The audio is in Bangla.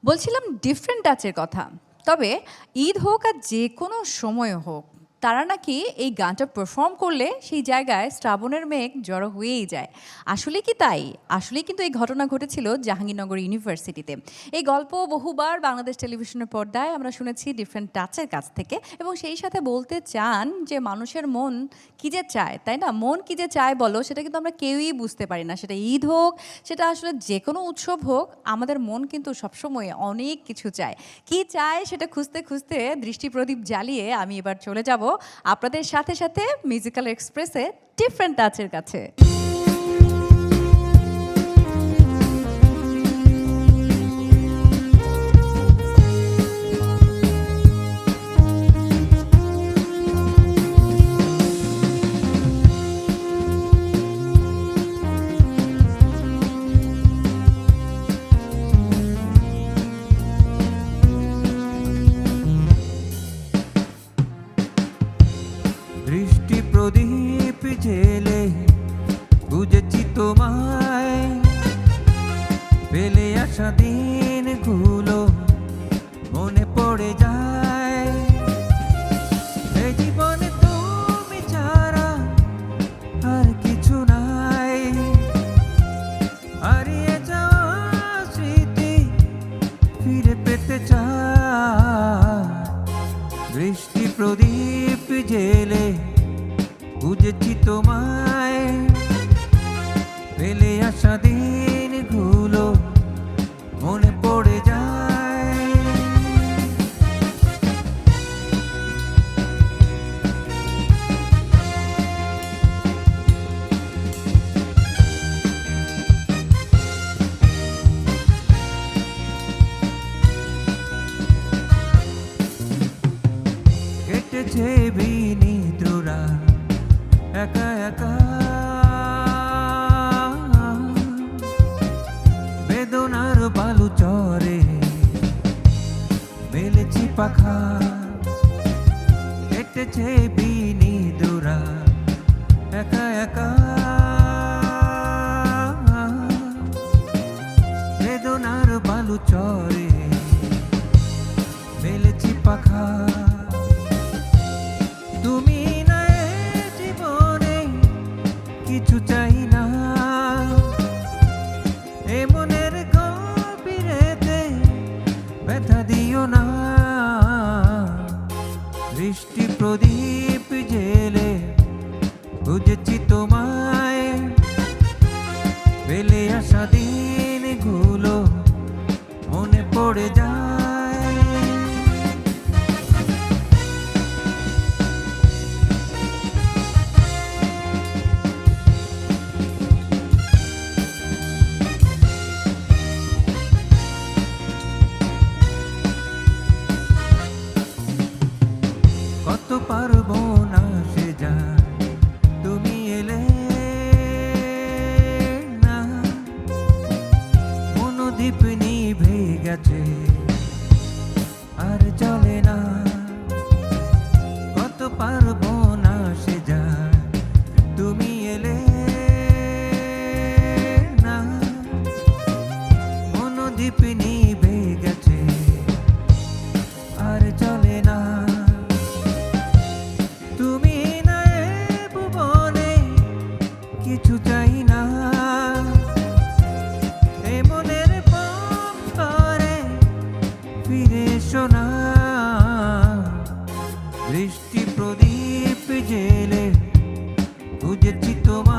বলছিলাম ডিফারেন্ট টাচের কথা। তবে ঈদ হোক আর যে কোনো সময় হোক, তারা নাকি এই গানটা পারফর্ম করলে সেই জায়গায় শ্রাবণের মেঘ জড়ো হয়েই যায়। আসলে কি তাই? আসলেই কিন্তু এই ঘটনা ঘটেছিল জাহাঙ্গীরনগর ইউনিভার্সিটিতে। এই গল্প বহুবার বাংলাদেশ টেলিভিশনের পর্দায় আমরা শুনেছি ডিফারেন্ট টাচের কাছ থেকে, এবং সেই সাথে বলতে চান যে মানুষের মন কী যে চায়, তাই না? মন কী যে চায় বলো, সেটা কিন্তু আমরা কেউই বুঝতে পারি না। সেটা ঈদ হোক, সেটা আসলে যে কোনো উৎসব হোক, আমাদের মন কিন্তু সবসময় অনেক কিছু চায়। কি চায় সেটা খুঁজতে খুঁজতে দৃষ্টি প্রদীপ জ্বালিয়ে আমি এবার চলে যাব আপনাদের সাথে সাথে মিউজিক্যাল এক্সপ্রেসে ডিফারেন্ট টাচের কাছে। দৃষ্টি প্রদীপ জেলে বুঝেছি তোমায়, ফেলে আসা দিনগুলো মনে পড়ে যায়। এই জীবনে তুমি ছাড়া আর কিছু নাই, হারিয়ে যাওয়া স্মৃতি ফিরে পেতে চাই। দৃষ্টি প্রদীপ জেলে বুঝেছি তোমায়, ফেলে আসা দিনগুলো মনে পড়ে যায়। কেটেছে বিনিদ্ররা একা একা, বেদনার বালু চরে মেলেছি পাখা। কেটেছে বিনিদ্ররা একা একা, বেদনার বালু চরে মেলেছি পাখা। তুমি না এ জীবনে কিছু চাই না, এ মনের গভীরেতে ব্যথা দিও না। দৃষ্টি প্রদীপ জেলে বুঝেছি তোমায়, ফেলে আসা দিনগুলো মনে পড়ে যায়। কত পারবো না সে যা তুমি এলে না, মনোদ্বীপ নিভে গেছে আর চলে না। কত পারবো না সে যা তুমি এলে না, মনোদ্বীপ নিভে গেছে আর চলে না। তুমি না এ ভুবনে কিছু চাই না, এ মনের পরে ফিরে এসো না। দৃষ্টি প্রদীপ জেলে বুঝেছি তোমার